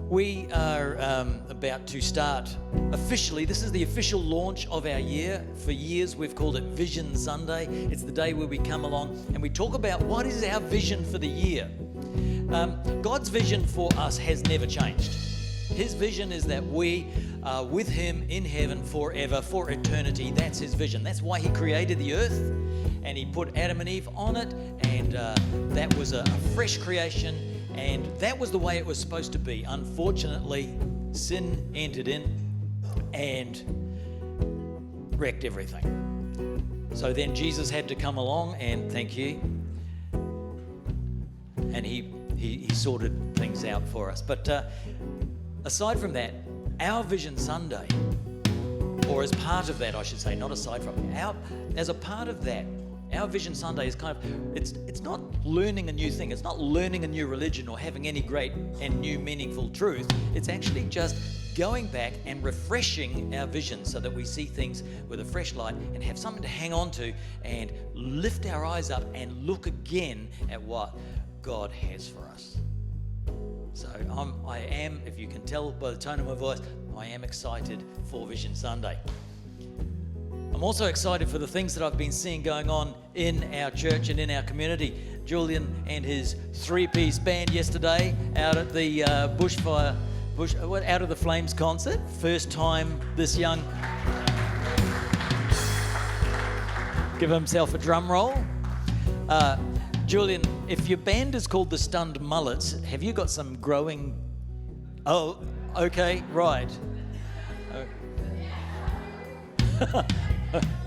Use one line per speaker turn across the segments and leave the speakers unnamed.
We are about to start officially. This is the official launch of our year. For years, we've called it Vision Sunday. It's the day where we come along and we talk about what is our vision for the year. God's vision for us has never changed. His vision is that we are with Him in heaven forever, for eternity. That's His vision. That's why He created the earth and He put Adam and Eve on it, and that was a fresh creation. And that was the way it was supposed to be. Unfortunately, sin entered in and wrecked everything. So then Jesus had to come along and thank you. And he sorted things out for us. But aside from that, our Vision Sunday, or as part of that, I should say, not aside from, as a part of that, our Vision Sunday is kind of, it's not learning a new thing. It's not learning a new religion or having any great and new meaningful truth. It's actually just going back and refreshing our vision so that we see things with a fresh light and have something to hang on to and lift our eyes up and look again at what God has for us. So I am, if you can tell by the tone of my voice, I am excited for Vision Sunday. I'm also excited for the things that I've been seeing going on in our church and in our community. Julian and his three-piece band yesterday out at the Out of the Flames concert. First time this young. Give himself a drum roll. Julian, if your band is called the Stunned Mullets, have you got some growing... Oh, okay, right.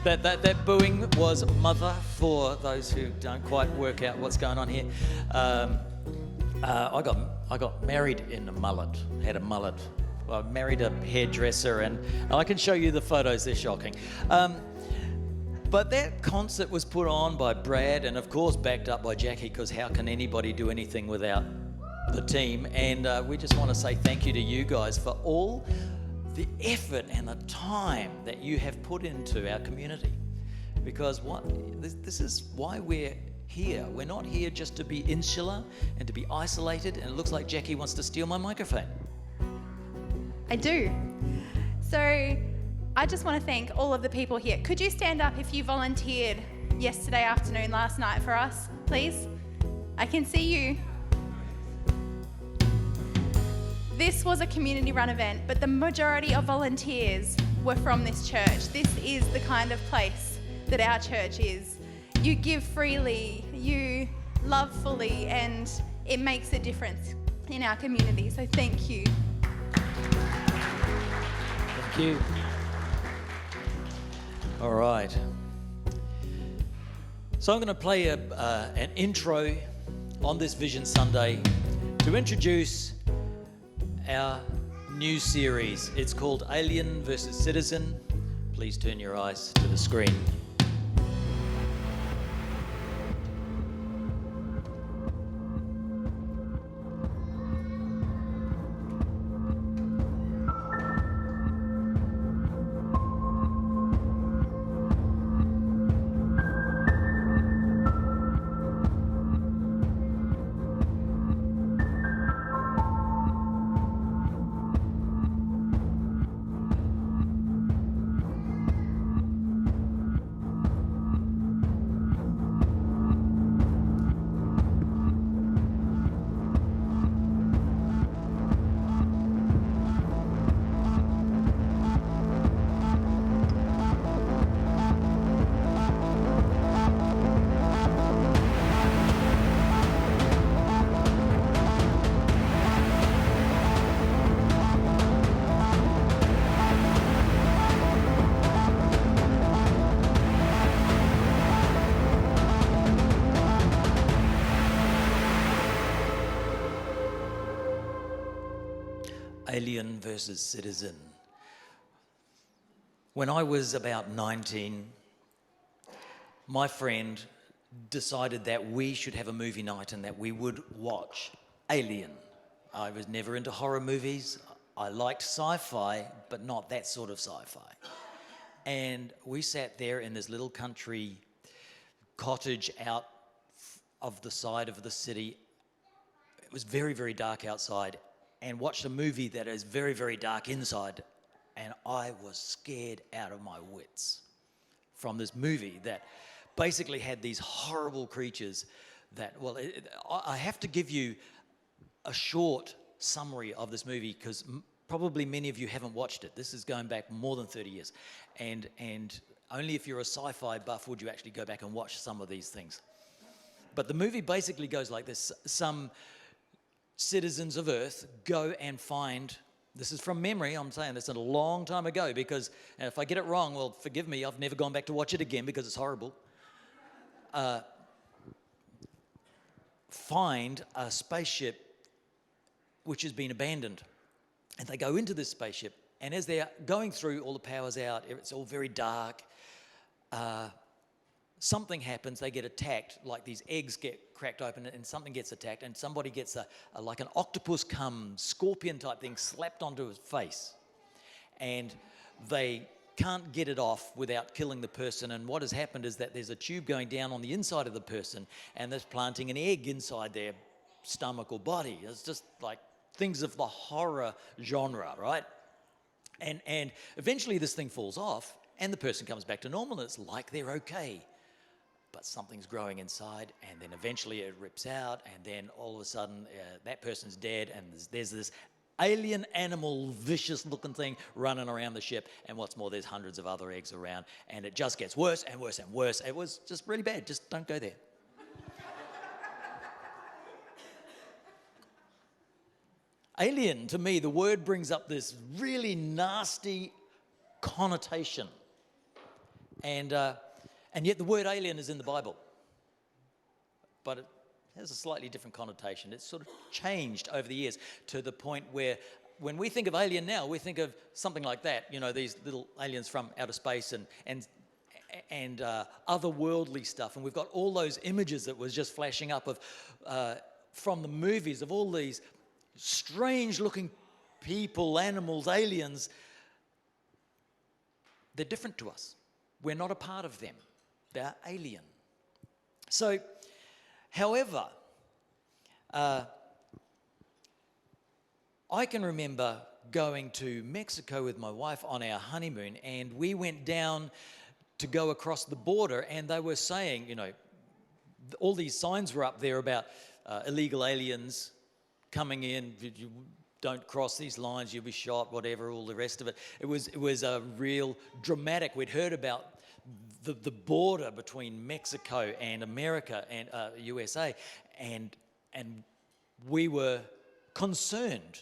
That booing was mother for those who don't quite work out what's going on here. I got married in a mullet, had a mullet. I married a hairdresser, and I can show you the photos, they're shocking. But that concert was put on by Brad and of course backed up by Jackie, because how can anybody do anything without the team? And we just want to say thank you to you guys for all the effort and the time that you have put into our community, because this is why we're here. We're not here just to be insular and to be isolated, and it looks like Jackie wants to steal my microphone.
I do. So I just want to thank all of the people here. Could you stand up if you volunteered yesterday afternoon, last night for us, please? I can see you. This was a community-run event, but the majority of volunteers were from this church. This is the kind of place that our church is. You give freely, you love fully, and it makes a difference in our community. So thank you.
Thank you. All right. So I'm going to play an intro on this Vision Sunday to introduce our new series. It's called Alien versus Citizen. Please turn your eyes to the screen. Alien versus Citizen. When I was about 19, my friend decided that we should have a movie night and that we would watch Alien. I was never into horror movies. I liked sci-fi, but not that sort of sci-fi. And we sat there in this little country cottage out of the side of the city. It was very, very dark outside, and watched a movie that is very, very dark inside, and I was scared out of my wits from this movie that basically had these horrible creatures that, well, I have to give you a short summary of this movie because probably many of you haven't watched it. This is going back more than 30 years. And only if you're a sci-fi buff would you actually go back and watch some of these things. But the movie basically goes like this. Some citizens of Earth go and find, this is from memory, I'm saying this a long time ago because, and if I get it wrong, well, forgive me, I've never gone back to watch it again because it's horrible. Find a spaceship which has been abandoned. And they go into this spaceship, and as they're going through, all the power's out, it's all very dark. Something happens, they get attacked, like these eggs get cracked open and something gets attacked, and somebody gets like an octopus cum scorpion type thing slapped onto his face. And they can't get it off without killing the person, and what has happened is that there's a tube going down on the inside of the person, and that's planting an egg inside their stomach or body. It's just like things of the horror genre, right? And eventually this thing falls off, and the person comes back to normal, and it's like they're okay. But something's growing inside, and then eventually it rips out, and then all of a sudden that person's dead, and there's this alien animal, vicious-looking thing running around the ship, and what's more, there's hundreds of other eggs around, and it just gets worse and worse and worse. It was just really bad. Just don't go there. Alien, to me, the word brings up this really nasty connotation, and yet the word alien is in the Bible, but it has a slightly different connotation. It's sort of changed over the years to the point where when we think of alien now, we think of something like that, you know, these little aliens from outer space and otherworldly stuff. And we've got all those images that was just flashing up of from the movies of all these strange-looking people, animals, aliens. They're different to us. We're not a part of them. They're alien. So, however, I can remember going to Mexico with my wife on our honeymoon, and we went down to go across the border, and they were saying, you know, all these signs were up there about illegal aliens coming in. You don't cross these lines, you'll be shot, whatever, all the rest of it. It was a real dramatic. We'd heard about the border between Mexico and America and USA, and we were concerned,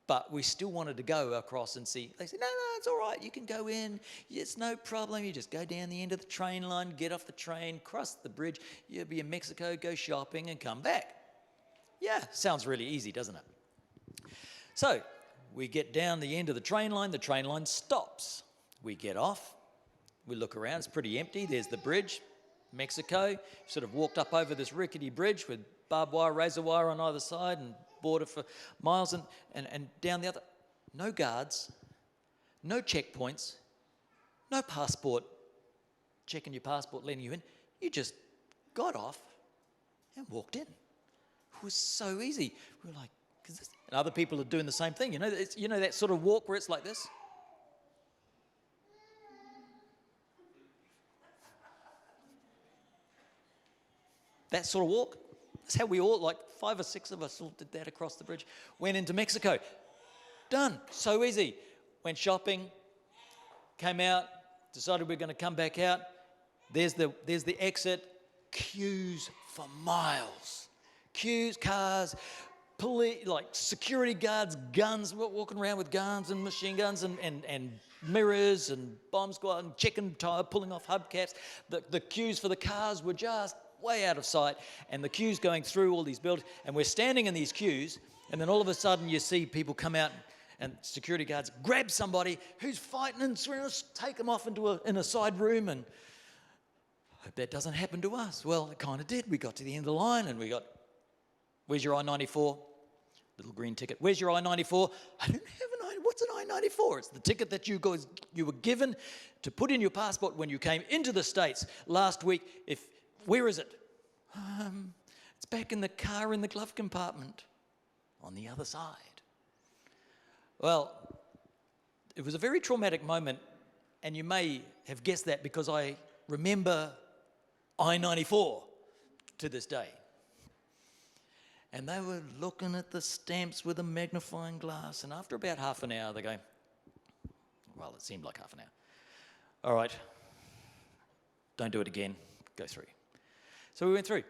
but we still wanted to go across and see. They said, no, it's all right, you can go in, it's no problem, you just go down the end of the train line, get off the train, cross the bridge, you'll be in Mexico, go shopping and come back. Yeah, sounds really easy, doesn't it? So we get down the end of the train line stops. We get off, we look around, it's pretty empty, there's the bridge, Mexico, sort of walked up over this rickety bridge with barbed wire, razor wire on either side and border for miles and down the other. No guards, no checkpoints, no passport, checking your passport, letting you in. You just got off and walked in. It was so easy. We were like, and other people are doing the same thing. You know that sort of walk where it's like this? That sort of walk. That's how we all, like 5 or 6 of us all did that across the bridge. Went into Mexico. Done. So easy. Went shopping, came out, decided we're going to come back out. There's the exit. Queues for miles. Queues, cars, police, like security guards, guns, walking around with guns and machine guns and mirrors and bomb squad and chicken tire pulling off hubcaps. The queues for the cars were just way out of sight, and the queues going through all these buildings, and we're standing in these queues, and then all of a sudden you see people come out and security guards grab somebody who's fighting and take them off into a side room, and hope that doesn't happen to us. Well, it kind of did. We got to the end of the line and we got, where's your I-94? Little green ticket. Where's your I-94? I don't have an I-94. What's an I-94? It's the ticket that you were given to put in your passport when you came into the States last week. Where is it? It's back in the car in the glove compartment on the other side. Well, it was a very traumatic moment, and you may have guessed that because I remember I-94 to this day. And they were looking at the stamps with a magnifying glass, and after about half an hour, they go, well, it seemed like half an hour. All right, don't do it again, go through. So we went through.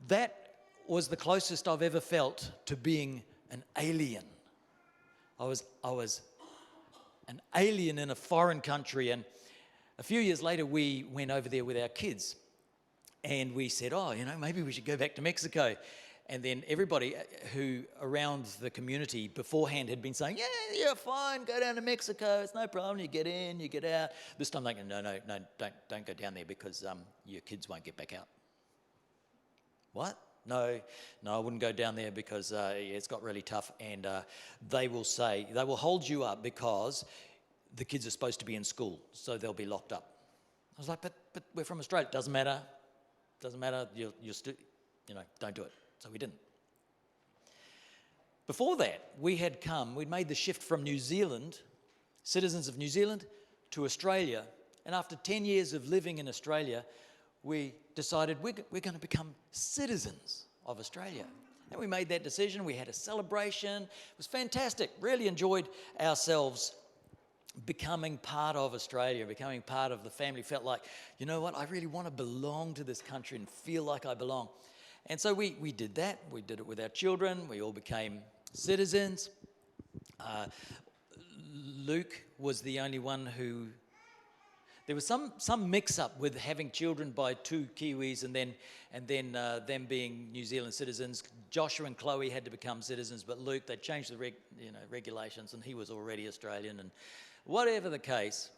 That was the closest I've ever felt to being an alien. I was an alien in a foreign country, and a few years later we went over there with our kids, and we said, maybe we should go back to Mexico. And then everybody who around the community beforehand had been saying, yeah, you're fine, go down to Mexico, it's no problem, you get in, you get out. This time they go, no, don't go down there because your kids won't get back out. What? No, I wouldn't go down there because it's got really tough, and they will hold you up because the kids are supposed to be in school, so they'll be locked up. I was like, but we're from Australia, doesn't matter, you're still, don't do it. So we didn't. Before that, we'd made the shift from New Zealand, citizens of New Zealand, to Australia. And after 10 years of living in Australia, we decided we're going to become citizens of Australia. And we made that decision. We had a celebration. It was fantastic. Really enjoyed ourselves becoming part of Australia, becoming part of the family. Felt like, you know what, I really want to belong to this country and feel like I belong. And so we did that. We did it with our children. We all became citizens. Luke was the only one who... There was some mix-up with having children by two Kiwis and then them being New Zealand citizens. Joshua and Chloe had to become citizens, but Luke, they changed the regulations, and he was already Australian. And whatever the case,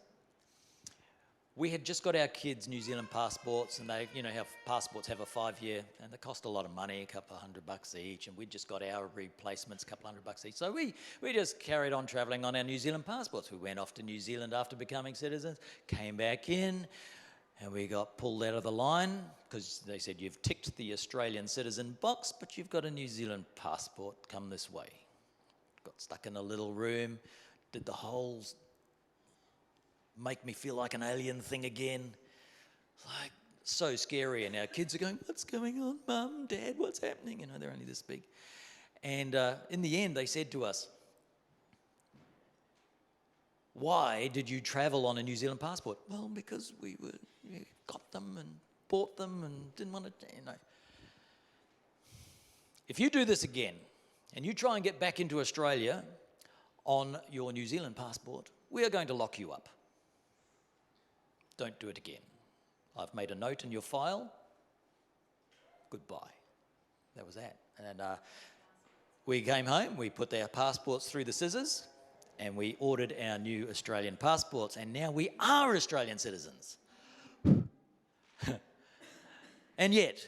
we had just got our kids' New Zealand passports, and they, how passports have a 5-year, and they cost a lot of money, a couple of $100 each, and we'd just got our replacements, a couple of $100 each. So we just carried on travelling on our New Zealand passports. We went off to New Zealand after becoming citizens, came back in, and we got pulled out of the line because they said, you've ticked the Australian citizen box, but you've got a New Zealand passport, come this way. Got stuck in a little room, did the whole make me feel like an alien thing again. Like, so scary. And our kids are going, what's going on, Mum, Dad, what's happening? They're only this big. And in the end, they said to us, why did you travel on a New Zealand passport? Well, because we got them and bought them and didn't want to, If you do this again, and you try and get back into Australia on your New Zealand passport, we are going to lock you up. Don't do it again. I've made a note in your file. Goodbye. That was that. And we came home, we put our passports through the scissors, and we ordered our new Australian passports, and now we are Australian citizens. And yet,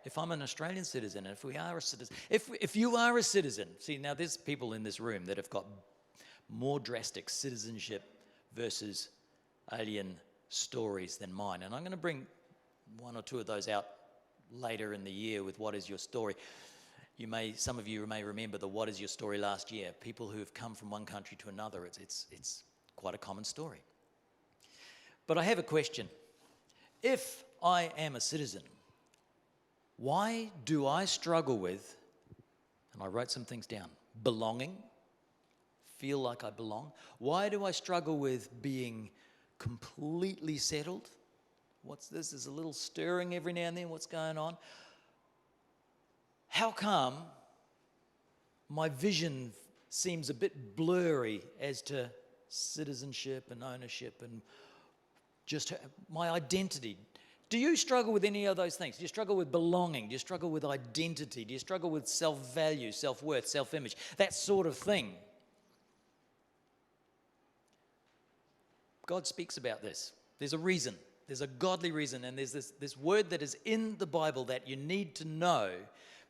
if I'm an Australian citizen, and if we are a citizen, if you are a citizen, see, now there's people in this room that have got more drastic citizenship versus alien stories than mine. And I'm going to bring one or two of those out later in the year with What Is Your Story. Some of you may remember the What Is Your Story last year. People who have come from one country to another, it's quite a common story. But I have a question. If I am a citizen, why do I struggle with, and I wrote some things down, belonging, feel like I belong? Why do I struggle with being completely settled? What's this? There's a little stirring every now and then. What's going on? How come my vision seems a bit blurry as to citizenship and ownership and just my identity? Do you struggle with any of those things? Do you struggle with belonging? Do you struggle with identity? Do you struggle with self-value, self-worth, self-image, that sort of thing? God speaks about this. There's a reason. There's a godly reason. And there's this word that is in the Bible that you need to know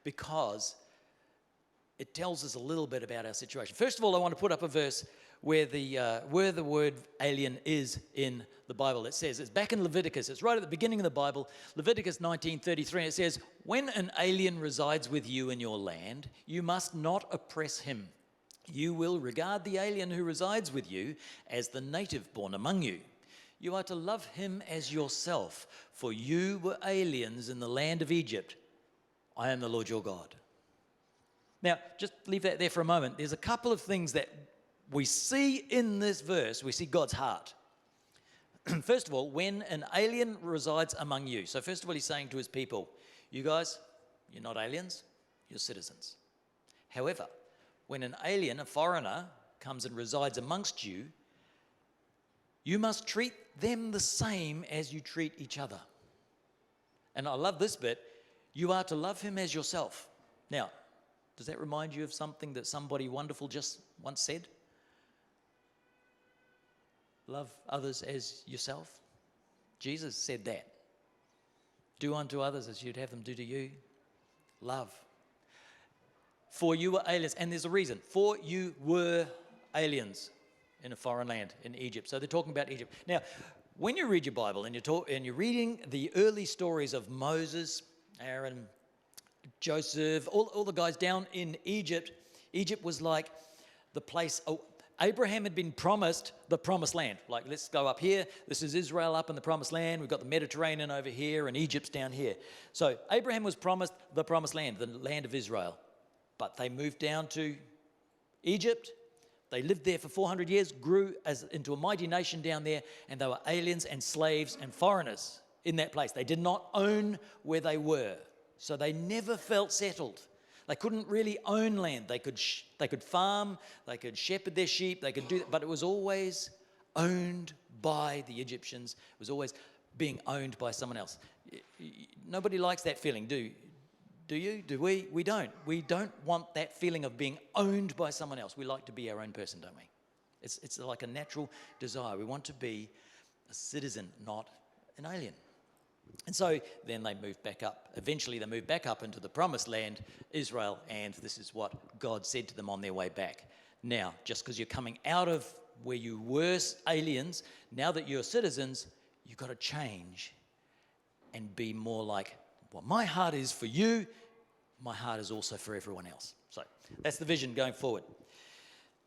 because it tells us a little bit about our situation. First of all, I want to put up a verse where the word alien is in the Bible. It says, it's back in Leviticus. It's right at the beginning of the Bible, Leviticus 19:33. And it says, when an alien resides with you in your land, you must not oppress him. You will regard the alien who resides with you as the native born among you. You are to love him as yourself, for you were aliens in the land of Egypt. I am the Lord your God. Now, just leave that there for a moment. There's a couple of things that we see in this verse. We see God's heart. First of all, when an alien resides among you. So first of all, he's saying to his people, you guys, you're not aliens, you're citizens. However, when an alien, a foreigner, comes and resides amongst you, you must treat them the same as you treat each other. And I love this bit. You are to love him as yourself. Now, does that remind you of something that somebody wonderful just once said? Love others as yourself. Jesus said that. Do unto others as you'd have them do to you. Love. For you were aliens, and there's a reason. For you were aliens in a foreign land, in Egypt. So they're talking about Egypt. Now, when you read your Bible and you're reading the early stories of Moses, Aaron, Joseph, all the guys down in Egypt, Egypt was like the place. Abraham had been promised the promised land. Like, let's go up here. This is Israel up in the promised land. We've got the Mediterranean over here and Egypt's down here. So Abraham was promised the promised land, the land of Israel. But they moved down to Egypt. They lived there for 400 years, grew into a mighty nation down there, and they were aliens and slaves and foreigners in that place. They did not own where they were, so they never felt settled. They couldn't really own land. They could farm, they could shepherd their sheep, they could do that, but it was always owned by the Egyptians. It was always being owned by someone else. Nobody likes that feeling, do you? Do we? We don't. We don't want that feeling of being owned by someone else. We like to be our own person, don't we? It's like a natural desire. We want to be a citizen, not an alien. And so then they moved back up. Eventually they moved back up into the promised land, Israel, and this is what God said to them on their way back. Now, just because you're coming out of where you were aliens, now that you're citizens, you've got to change and be more like what my heart is for you, my heart is also for everyone else. So that's the vision going forward.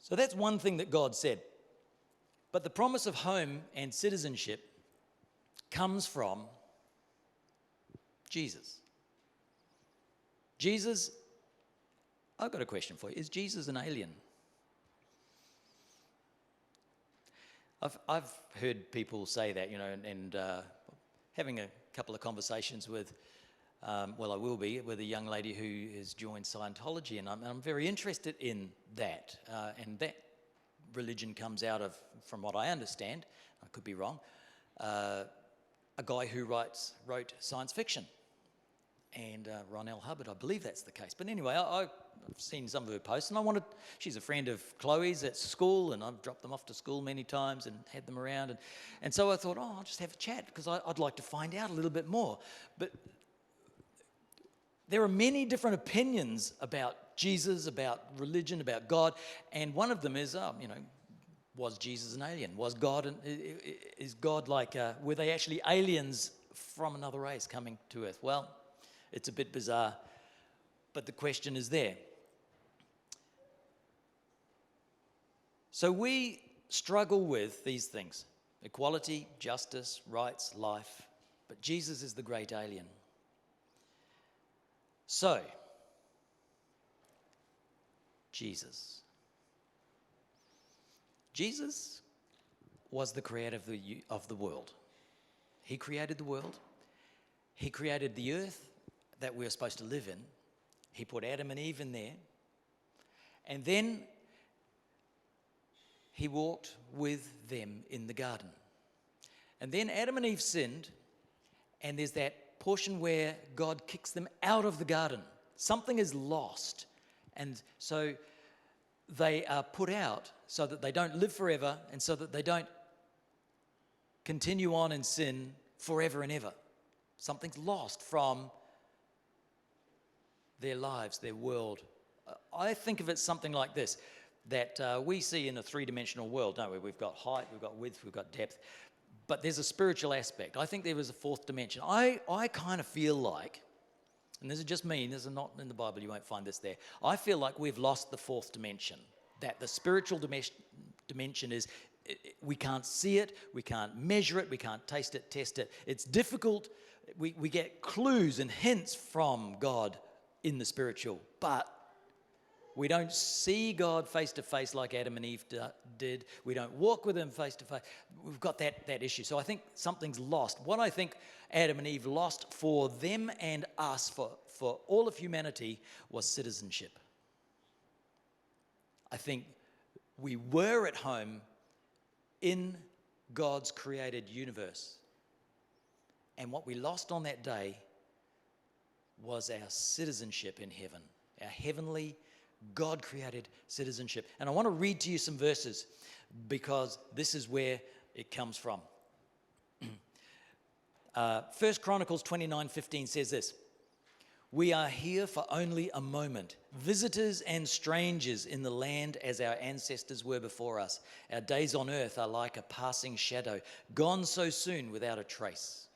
So that's one thing that God said. But the promise of home and citizenship comes from Jesus. Jesus, I've got a question for you. Is Jesus an alien? I've heard people say that, and having a couple of conversations with, I will be, with a young lady who has joined Scientology, and I'm very interested in that. And that religion comes out of, from what I understand, I could be wrong, a guy who wrote science fiction. And Ron L. Hubbard, I believe that's the case. But anyway, I've seen some of her posts, and she's a friend of Chloe's at school, and I've dropped them off to school many times and had them around. And so I thought, I'll just have a chat, because I'd like to find out a little bit more. But there are many different opinions about Jesus, about religion, about God, and one of them is, was Jesus an alien? Was God, is God like, were they actually aliens from another race coming to Earth? Well, it's a bit bizarre, but the question is there. So we struggle with these things: equality, justice, rights, life, but Jesus is the great alien. So, Jesus was the creator of the world. He created the world. He created the earth that we're supposed to live in. He put Adam and Eve in there. And then he walked with them in the garden. And then Adam and Eve sinned, and there's that portion where God kicks them out of the garden. Something is lost. And so they are put out so that they don't live forever and so that they don't continue on in sin forever and ever. Something's lost from their lives, their world. I think of it something like this, that we see in a three-dimensional world, don't we? We've got height, we've got width, we've got depth, but there's a spiritual aspect. I think there was a fourth dimension. I kind of feel like, and this is just me, this is not in the Bible, you won't find this there, I feel like we've lost the fourth dimension. that the spiritual dimension is, we can't see it, we can't measure it, we can't taste it, test it. It's difficult. We get clues and hints from God in the spiritual, but we don't see God face to face like Adam and Eve did. We don't walk with him face to face. We've got that issue. So I think something's lost. What I think Adam and Eve lost for them and us, for all of humanity, was citizenship. I think we were at home in God's created universe. And what we lost on that day was our citizenship in heaven, our heavenly, God-created citizenship. And I want to read to you some verses because this is where it comes from. 1 Chronicles 29:15 says this: "We are here for only a moment, visitors and strangers in the land as our ancestors were before us. Our days on earth are like a passing shadow, gone so soon without a trace."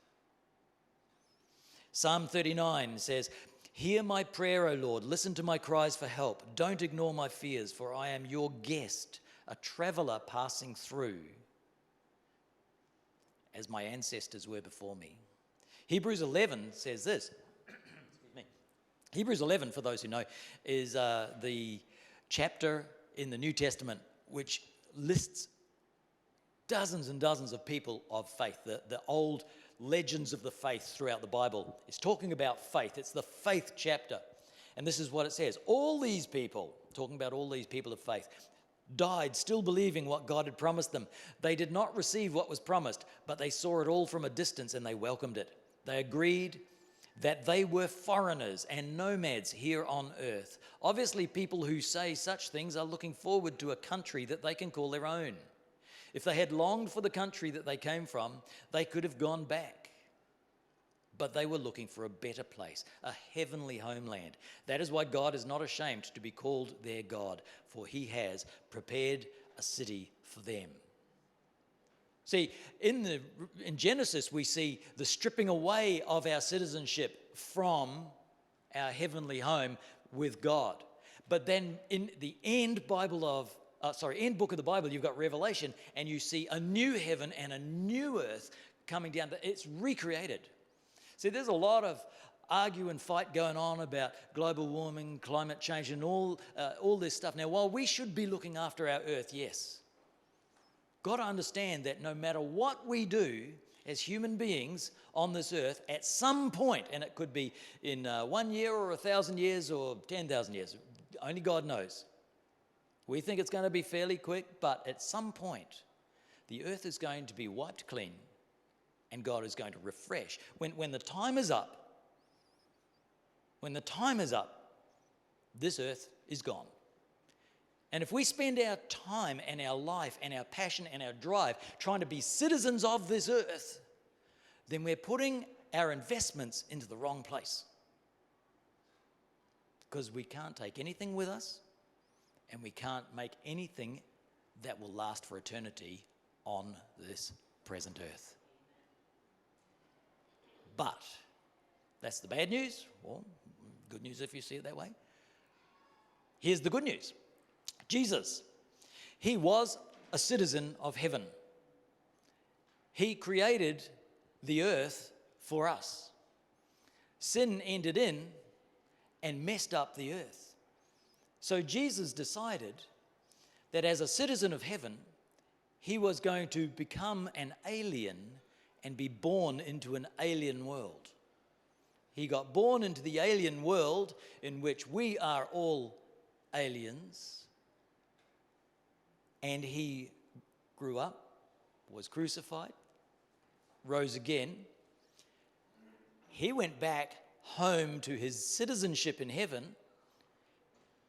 Psalm 39 says, "Hear my prayer, O Lord. Listen to my cries for help. Don't ignore my fears, for I am your guest, a traveler passing through, as my ancestors were before me." Hebrews 11 says this. Excuse me. Hebrews 11, for those who know, is the chapter in the New Testament which lists dozens and dozens of people of faith. The old legends of the faith throughout the Bible is talking about faith. It's the faith chapter. And this is what it says. All these people, talking about all these people of faith, died still believing what God had promised them. They did not receive what was promised, but they saw it all from a distance and they welcomed it. They agreed that they were foreigners and nomads here on earth. Obviously, people who say such things are looking forward to a country that they can call their own. If they had longed for the country that they came from, they could have gone back. But they were looking for a better place, a heavenly homeland. That is why God is not ashamed to be called their God, for he has prepared a city for them. See, in Genesis, we see the stripping away of our citizenship from our heavenly home with God. But then in the end book of the Bible, you've got Revelation, and you see a new heaven and a new earth coming down. It's recreated. See, there's a lot of argue and fight going on about global warming, climate change, and all this stuff. Now, while we should be looking after our earth, yes, got to understand that no matter what we do as human beings on this earth, at some point, and it could be in 1 year or 1,000 years or 10,000 years, only God knows. We think it's going to be fairly quick, but at some point, the earth is going to be wiped clean and God is going to refresh. When the time is up, this earth is gone. And if we spend our time and our life and our passion and our drive trying to be citizens of this earth, then we're putting our investments into the wrong place. Because we can't take anything with us, and we can't make anything that will last for eternity on this present earth. But that's the bad news, or good news if you see it that way. Here's the good news. Jesus, he was a citizen of heaven. He created the earth for us. Sin entered in and messed up the earth. So Jesus decided that as a citizen of heaven, he was going to become an alien and be born into an alien world. He got born into the alien world in which we are all aliens. And he grew up, was crucified, rose again. He went back home to his citizenship in heaven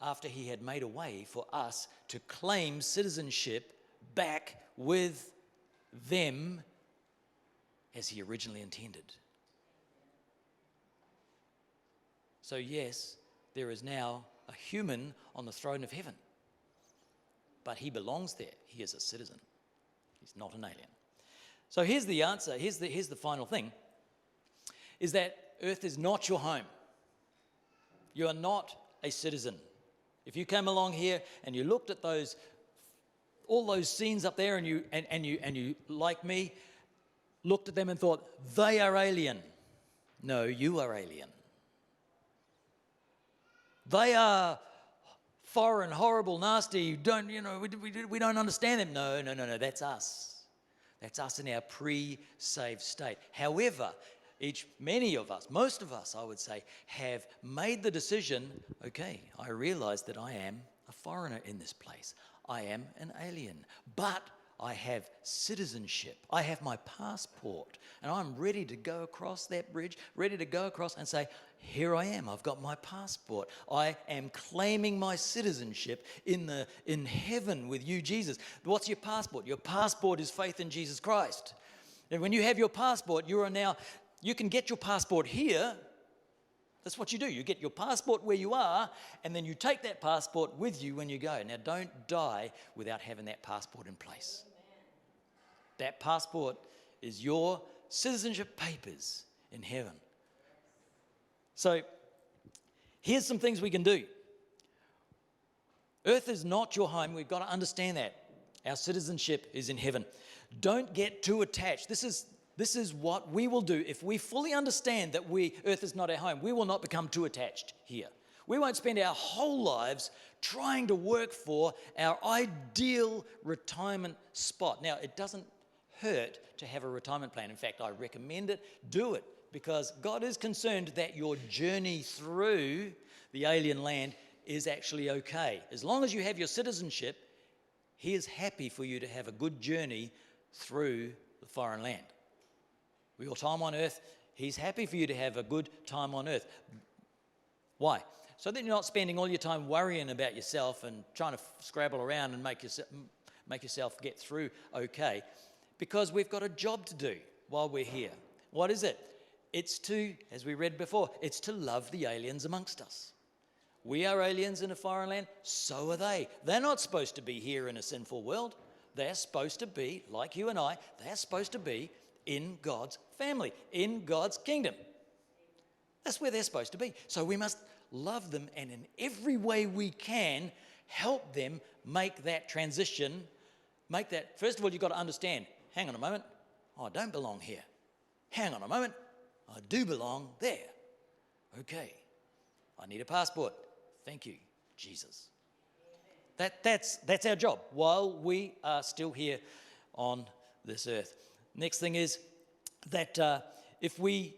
after he had made a way for us to claim citizenship back with them as he originally intended. So yes, there is now a human on the throne of heaven. But he belongs there. He is a citizen. He's not an alien. So here's the answer. Here's the final thing, is that earth is not your home. You are not a citizen. If you came along here and you looked at all those scenes up there and you, like me, looked at them and thought, they are alien. No, you are alien. They are foreign, horrible, nasty, we don't understand them. No, that's us. That's us in our pre-saved state. However, many of us, most of us, I would say, have made the decision, okay, I realize that I am a foreigner in this place. I am an alien, but I have citizenship. I have my passport, and I'm ready to go across that bridge, ready to go across and say, here I am, I've got my passport. I am claiming my citizenship in heaven with you, Jesus. What's your passport? Your passport is faith in Jesus Christ. And when you have your passport, you can get your passport here. That's what you do. You get your passport where you are, and then you take that passport with you when you go. Now, don't die without having that passport in place. That passport is your citizenship papers in heaven. So, here's some things we can do. Earth is not your home. We've got to understand that. Our citizenship is in heaven. Don't get too attached. This is what we will do if we fully understand that Earth is not our home. We will not become too attached here. We won't spend our whole lives trying to work for our ideal retirement spot. Now, it doesn't hurt to have a retirement plan. In fact, I recommend it. Do it, because God is concerned that your journey through the alien land is actually okay. As long as you have your citizenship, He is happy for you to have a good journey through the foreign land. With your time on earth, He's happy for you to have a good time on earth. Why? So that you're not spending all your time worrying about yourself and trying to scrabble around and make yourself get through okay, because we've got a job to do while we're here. What is it? It's to, as we read before, it's to love the aliens amongst us. We are aliens in a foreign land, so are they. They're not supposed to be here in a sinful world. They're supposed to be, like you and I, they're supposed to be in God's family, in God's kingdom. That's where they're supposed to be. So we must love them, and in every way we can, help them make that transition. First of all, you've got to understand, hang on a moment, I don't belong here. Hang on a moment, I do belong there. Okay, I need a passport. Thank you, Jesus. That's our job while we are still here on this earth. Next thing is that if we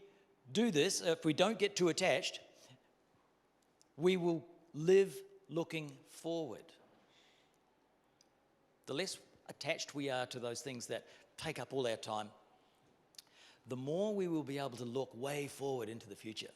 do this, if we don't get too attached, we will live looking forward. The less attached we are to those things that take up all our time, the more we will be able to look way forward into the future.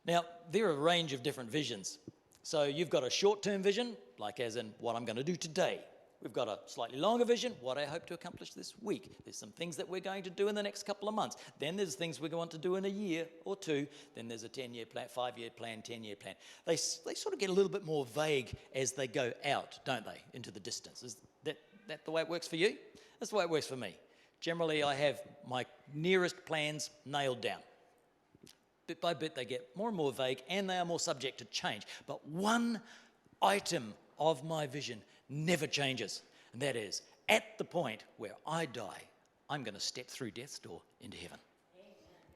Now, there are a range of different visions. So you've got a short-term vision, like as in what I'm going to do today. We've got a slightly longer vision, what I hope to accomplish this week. There's some things that we're going to do in the next couple of months. Then there's things we're going to do in a year or two. Then there's a 10-year plan, 5-year plan, 10-year plan. They sort of get a little bit more vague as they go out, don't they, into the distance. Is that the way it works for you? That's the way it works for me. Generally, I have my nearest plans nailed down. Bit by bit, they get more and more vague, and they are more subject to change. But one item of my vision never changes, and that is, at the point where I die, I'm going to step through death's door into heaven. Amen.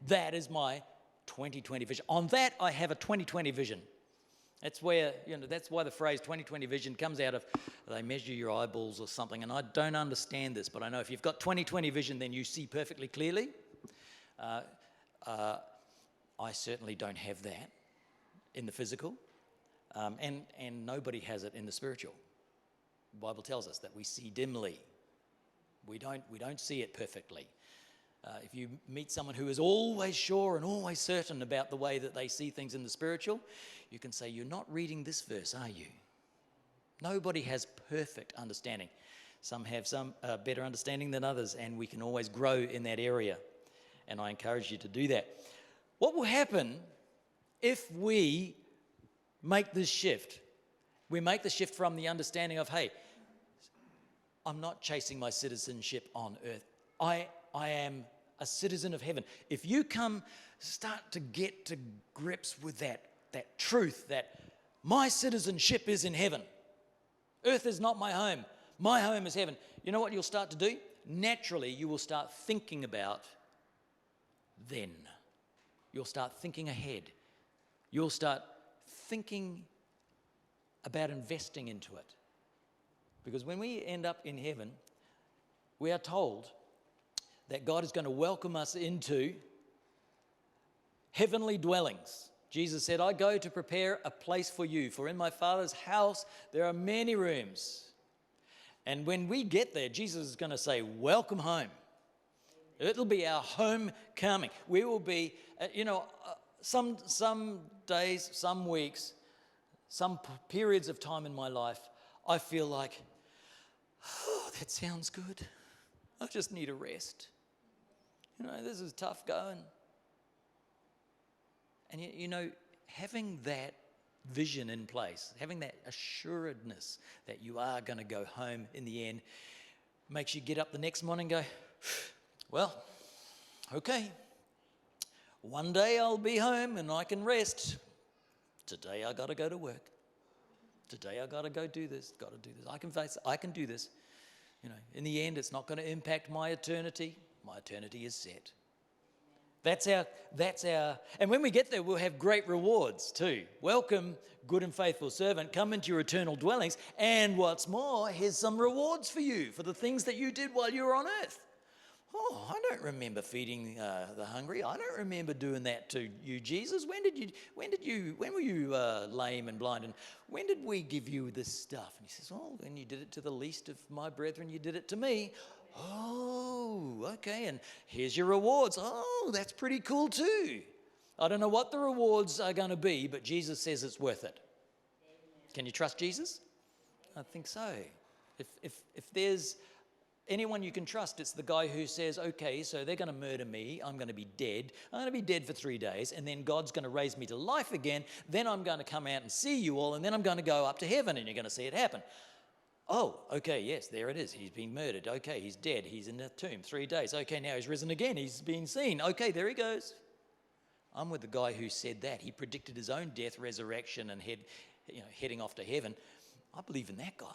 That is my 2020 vision. On that, I have a 2020 vision. That's why the phrase 2020 vision comes out of, they measure your eyeballs or something, and I don't understand this, but I know if you've got 2020 vision, then you see perfectly clearly. I certainly don't have that in the physical, and nobody has it in the spiritual. The Bible tells us that we see dimly. We don't see it perfectly. If you meet someone who is always sure and always certain about the way that they see things in the spiritual, you can say, you're not reading this verse, are you? Nobody has perfect understanding. Some have some better understanding than others, and we can always grow in that area. And I encourage you to do that. What will happen if we make this shift? We make the shift from the understanding of, hey, I'm not chasing my citizenship on earth. I am a citizen of heaven. If you start to get to grips with that truth that My citizenship is in heaven. Earth is not my home. My home is heaven. You know what you'll start to do? Naturally, you will start thinking about then. You'll start thinking ahead. You'll start thinking about investing into it. Because when we end up in heaven, we are told that God is going to welcome us into heavenly dwellings. Jesus said, I go to prepare a place for you, for in my Father's house there are many rooms. And when we get there, Jesus is going to say, welcome home. It'll be our homecoming. We will be, some days, some weeks, some periods of time in my life, I feel like, oh, that sounds good. I just need a rest. This is tough going. And having that vision in place, having that assuredness that you are going to go home in the end, makes you get up the next morning and go, well, okay, one day I'll be home and I can rest. Today I got to go to work. Today I got to go do this, got to do this. I can face it. I can do this. In the end, it's not going to impact my eternity. My eternity is set. That's our, and when we get there, we'll have great rewards too. Welcome, good and faithful servant, come into your eternal dwellings. And what's more, here's some rewards for you for the things that you did while you were on earth. Oh, I don't remember feeding the hungry. I don't remember doing that to you, Jesus. When were you lame and blind? And when did we give you this stuff? And he says, oh, when you did it to the least of my brethren, you did it to me. Oh, okay, and here's your rewards. Oh, that's pretty cool too. I don't know what the rewards are going to be, but Jesus says it's worth it. Amen. Can you trust Jesus? I think so. If there's anyone you can trust, it's the guy who says, okay, so they're going to murder me. I'm going to be dead. I'm going to be dead for 3 days, and then God's going to raise me to life again. Then I'm going to come out and see you all, and then I'm going to go up to heaven, and you're going to see it happen. Oh, okay, yes, there it is. He's been murdered. Okay, he's dead. He's in the tomb 3 days. Okay, now he's risen again. He's been seen. Okay, there he goes. I'm with the guy who said that. He predicted his own death, resurrection, and heading off to heaven. I believe in that guy.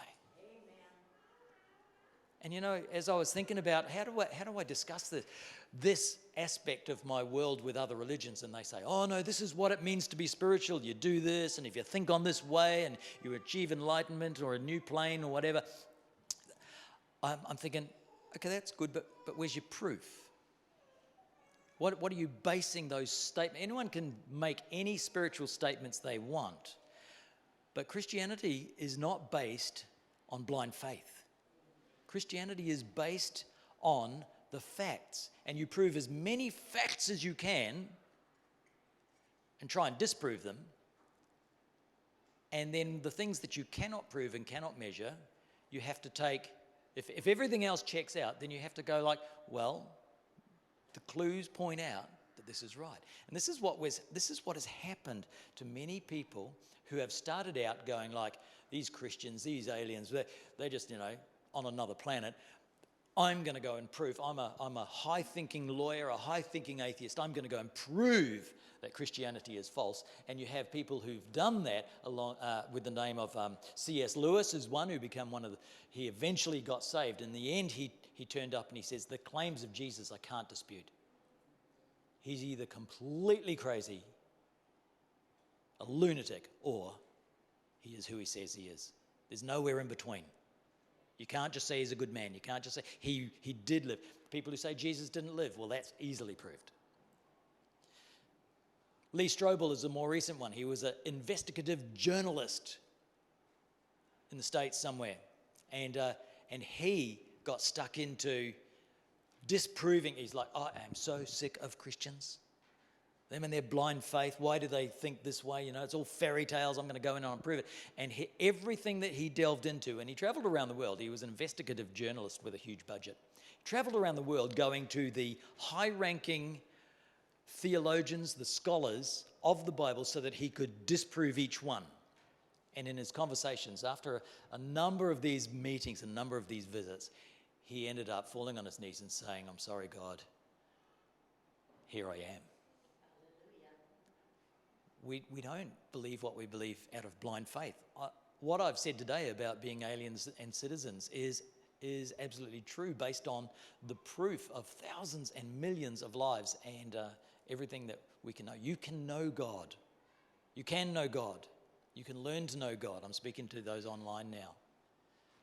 And as I was thinking about how do I discuss this aspect of my world with other religions, and they say, oh no, this is what it means to be spiritual. You do this, and if you think on this way, and you achieve enlightenment or a new plane or whatever. I'm thinking, okay, that's good, but where's your proof? What are you basing those statements? Anyone can make any spiritual statements they want, but Christianity is not based on blind faith. Christianity is based on the facts, and you prove as many facts as you can and try and disprove them. And then the things that you cannot prove and cannot measure, you have to take, if everything else checks out, then you have to go like, well, the clues point out that this is right. And this is what has happened to many people who have started out going like, these Christians, these aliens, they're just, on another planet. I'm going to go and prove. I'm a high-thinking lawyer, a high-thinking atheist. I'm going to go and prove that Christianity is false. And you have people who've done that along with the name of C.S. Lewis is one who became he eventually got saved. In the end, he turned up and he says, the claims of Jesus I can't dispute. He's either completely crazy, a lunatic, or he is who he says he is. There's nowhere in between. You can't just say he's a good man. You can't just say he did live. People who say Jesus didn't live, well, that's easily proved. Lee Strobel is a more recent one. He was an investigative journalist in the States somewhere. And he got stuck into disproving. He's like, I am so sick of Christians. Them and their blind faith. Why do they think this way? It's all fairy tales. I'm going to go in and prove it. And everything that he delved into, and he traveled around the world. He was an investigative journalist with a huge budget. He traveled around the world going to the high-ranking theologians, the scholars of the Bible, so that he could disprove each one. And in his conversations, after a number of these meetings, a number of these visits, he ended up falling on his knees and saying, I'm sorry, God, here I am. we don't believe what we believe out of blind faith. What I've said today about being aliens and citizens is absolutely true, based on the proof of thousands and millions of lives and everything that we can know. You can know God. You can know God. You can learn to know God. I'm speaking to those online now.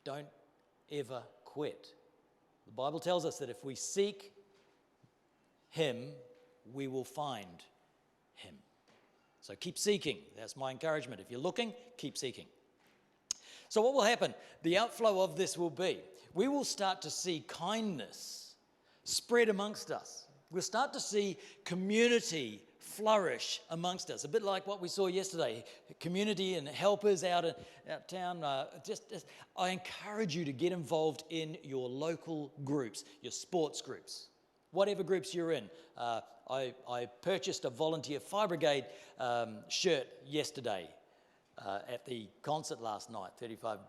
Don't ever quit. The Bible tells us that if we seek Him, we will find Him. So keep seeking. That's my encouragement. If you're looking, keep seeking. So what will happen? The outflow of this will be, we will start to see kindness spread amongst us. We'll start to see community flourish amongst us. A bit like what we saw yesterday, community and helpers out town. I encourage you to get involved in your local groups, your sports groups, whatever groups you're in. I purchased a volunteer fire brigade shirt yesterday at the concert last night, $35,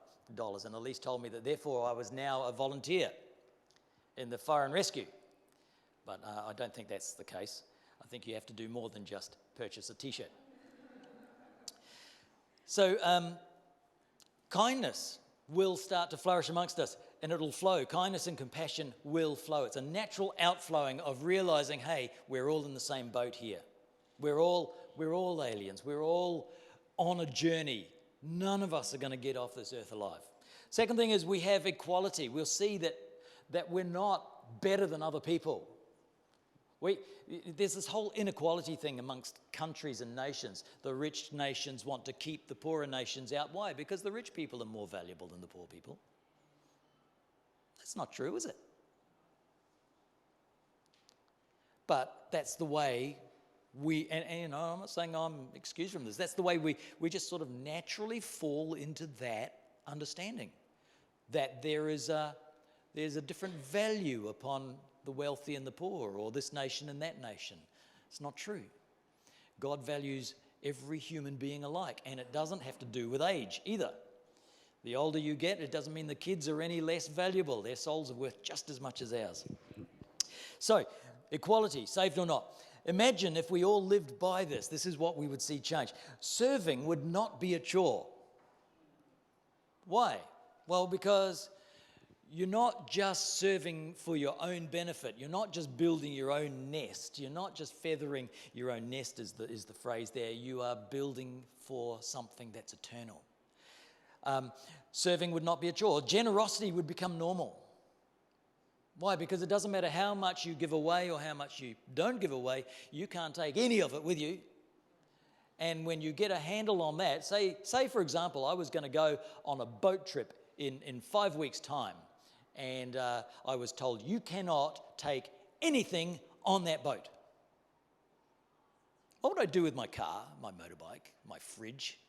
and Elise told me that therefore I was now a volunteer in the fire and rescue. But I don't think that's the case. I think you have to do more than just purchase a t-shirt. So kindness will start to flourish amongst us, and it'll flow. Kindness and compassion will flow. It's a natural outflowing of realizing, hey, we're all in the same boat here. We're all aliens. We're all on a journey. None of us are going to get off this earth alive. Second thing is we have equality. We'll see that we're not better than other people. There's this whole inequality thing amongst countries and nations. The rich nations want to keep the poorer nations out. Why? Because the rich people are more valuable than the poor people. That's not true, is it? But that's the way and I'm not saying I'm excused from this. That's the way we just sort of naturally fall into that understanding, that there's a different value upon the wealthy and the poor, or this nation and that nation. It's not true. God values every human being alike, and it doesn't have to do with age either. The older you get, it doesn't mean the kids are any less valuable. Their souls are worth just as much as ours. So, equality, saved or not. Imagine if we all lived by this. This is what we would see change. Serving would not be a chore. Why? Well, because you're not just serving for your own benefit. You're not just building your own nest. You're not just feathering your own nest, is the phrase there. You are building for something that's eternal. Serving would not be a chore. Generosity would become normal. Why? Because it doesn't matter how much you give away or how much you don't give away, you can't take any of it with you. And when you get a handle on that, say for example, I was going to go on a boat trip in 5 weeks' time, and I was told, you cannot take anything on that boat. What would I do with my car, my motorbike, my fridge,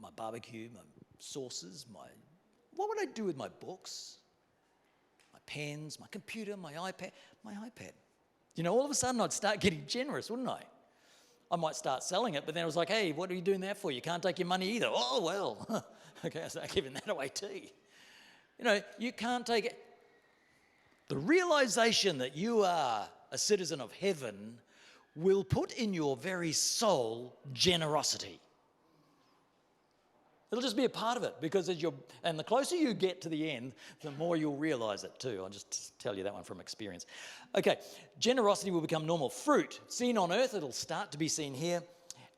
my barbecue, my sauces, what would I do with my books, my pens, my computer, my iPad? You know, all of a sudden I'd start getting generous, wouldn't I? I might start selling it, but then I was like, hey, what are you doing that for? You can't take your money either. Oh, well, okay, I start giving that away too. You know, you can't take it. The realization that you are a citizen of heaven will put in your very soul generosity. It'll just be a part of it, because and the closer you get to the end, the more you'll realize it too. I'll just tell you that one from experience. Okay, generosity will become normal. Fruit, seen on earth, it'll start to be seen here,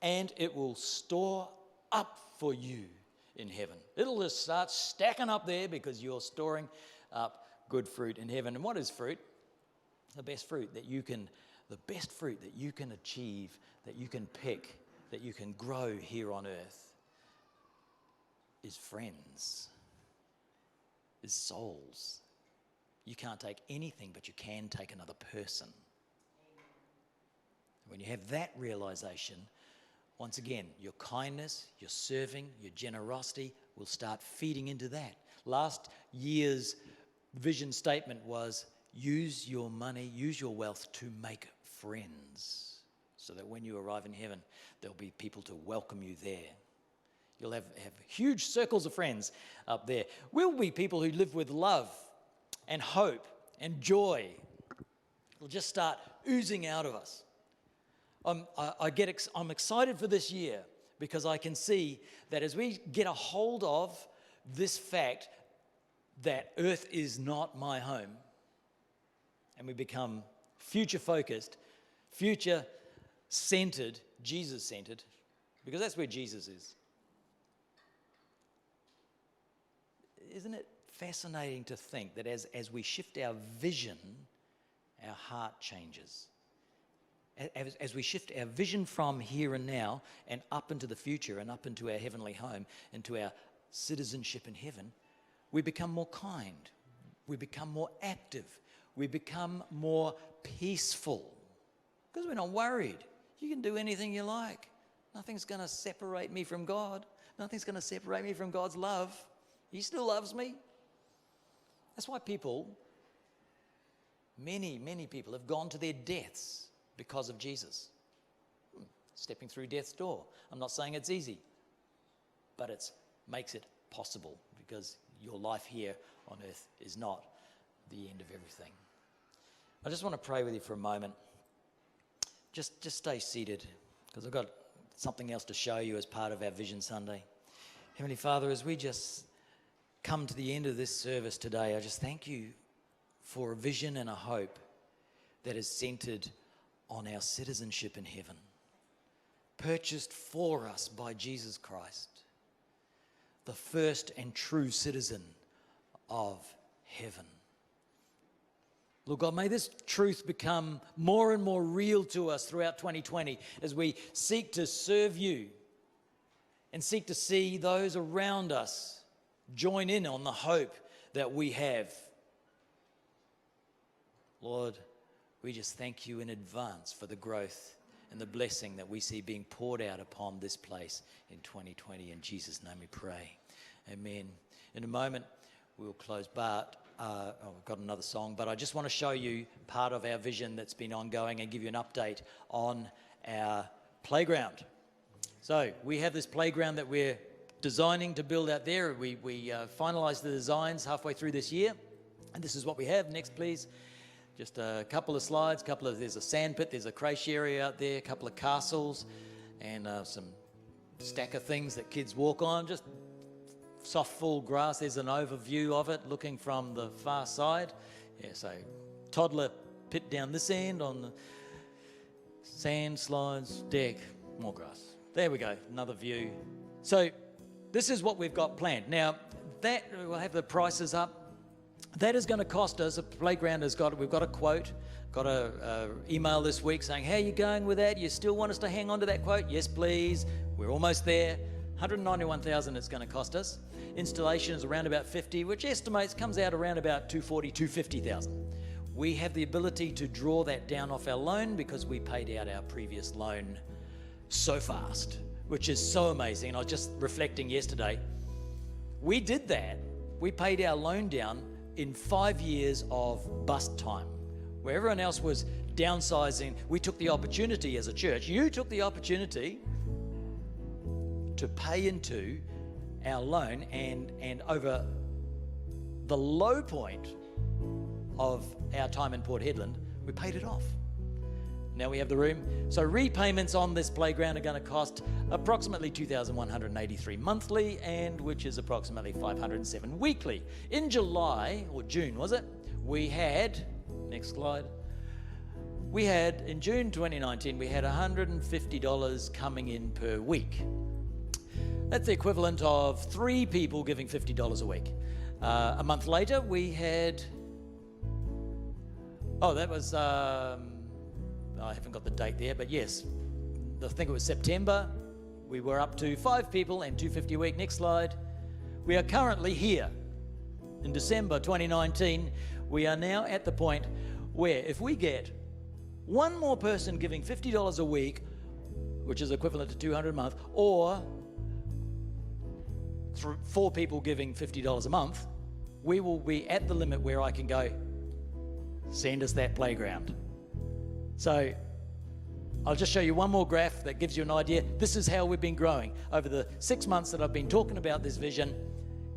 and it will store up for you in heaven. It'll just start stacking up there because you're storing up good fruit in heaven. And what is fruit? The best fruit that you can achieve, that you can pick, that you can grow here on earth is friends, is souls. You can't take anything, but you can take another person. When you have that realization, once again, your kindness, your serving, your generosity will start feeding into that. Last year's vision statement was, use your money, use your wealth to make friends, so that when you arrive in heaven, there'll be people to welcome you there. You'll have huge circles of friends up there. We'll be people who live with love and hope and joy. It'll just start oozing out of us. I'm excited for this year because I can see that as we get a hold of this fact that earth is not my home, and we become future-focused, future-centered, Jesus-centered, because that's where Jesus is. Isn't it fascinating to think that as we shift our vision, our heart changes? As we shift our vision from here and now and up into the future and up into our heavenly home, into our citizenship in heaven, we become more kind, we become more active, we become more peaceful because we're not worried. You can do anything you like. Nothing's going to separate me from God. Nothing's going to separate me from God's love. He still loves me. That's why many people have gone to their deaths because of Jesus. Stepping through death's door. I'm not saying it's easy, but it makes it possible because your life here on earth is not the end of everything. I just want to pray with you for a moment. Just stay seated because I've got something else to show you as part of our Vision Sunday. Heavenly Father, as we just come to the end of this service today, I just thank you for a vision and a hope that is centered on our citizenship in heaven, purchased for us by Jesus Christ, the first and true citizen of heaven. Lord God, may this truth become more and more real to us throughout 2020 as we seek to serve you and seek to see those around us join in on the hope that we have. Lord, we just thank you in advance for the growth and the blessing that we see being poured out upon this place in 2020. In Jesus' name we pray. Amen. In a moment, we'll close, but we've got another song, but I just want to show you part of our vision that's been ongoing and give you an update on our playground. So we have this playground that we're designing to build out there. We finalised the designs halfway through this year, and this is what we have. Next, please. Just a couple of slides, there's a sand pit, there's a creche area out there, a couple of castles, and some stack of things that kids walk on, just soft full grass. There's an overview of it looking from the far side. Yeah, so toddler pit down this end on the sand, slides, deck, more grass. There we go, another view. So this is what we've got planned. Now, that we'll have the prices up. That is going to cost us, a playground we've got a quote, got a email this week saying, how are you going with that? You still want us to hang on to that quote? Yes, please. We're almost there. $191,000 it's going to cost us. Installation is around about 50, which comes out around about $250,000. We have the ability to draw that down off our loan because we paid out our previous loan so fast, which is so amazing. And I was just reflecting yesterday. We did that. We paid our loan down in 5 years of bust time. Where everyone else was downsizing, we took the opportunity as a church. You took the opportunity to pay into our loan, and over the low point of our time in Port Hedland, we paid it off. Now we have the room. So repayments on this playground are going to cost approximately $2,183 monthly, and which is approximately $507 weekly. In July, or June was it, we had, next slide, in June 2019, we had $150 coming in per week. That's the equivalent of 3 people giving $50 a week. A month later, we had, I haven't got the date there, but yes, I think it was September. We were up to 5 people and $250 a week. Next slide. We are currently here in December 2019. We are now at the point where if we get one more person giving $50 a week, which is equivalent to $200 a month, or 4 people giving $50 a month, we will be at the limit where I can go, send us that playground. So I'll just show you one more graph that gives you an idea. This is how we've been growing over the 6 months that I've been talking about this vision.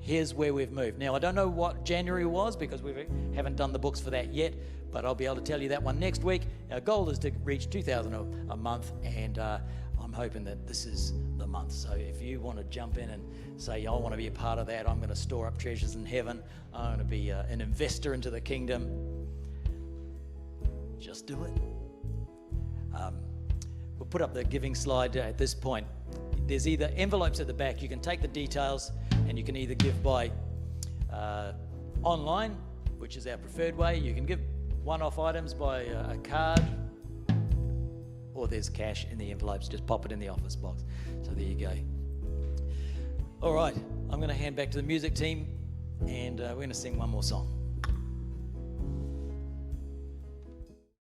here's where we've moved. Now, I don't know what January was because we haven't done the books for that yet, but I'll be able to tell you that one next week. Our goal is to reach 2,000 a month, and I'm hoping that this is the month. So if you want to jump in and say, I want to be a part of that, I'm going to store up treasures in heaven, I'm going to be an investor into the kingdom, just do it. We'll put up the giving slide at this point. There's either envelopes at the back. You can take the details and you can either give by online, which is our preferred way. You can give one-off items by a card, or there's cash in the envelopes. Just pop it in the office box. So there you go. All right, I'm going to hand back to the music team, and we're going to sing one more song.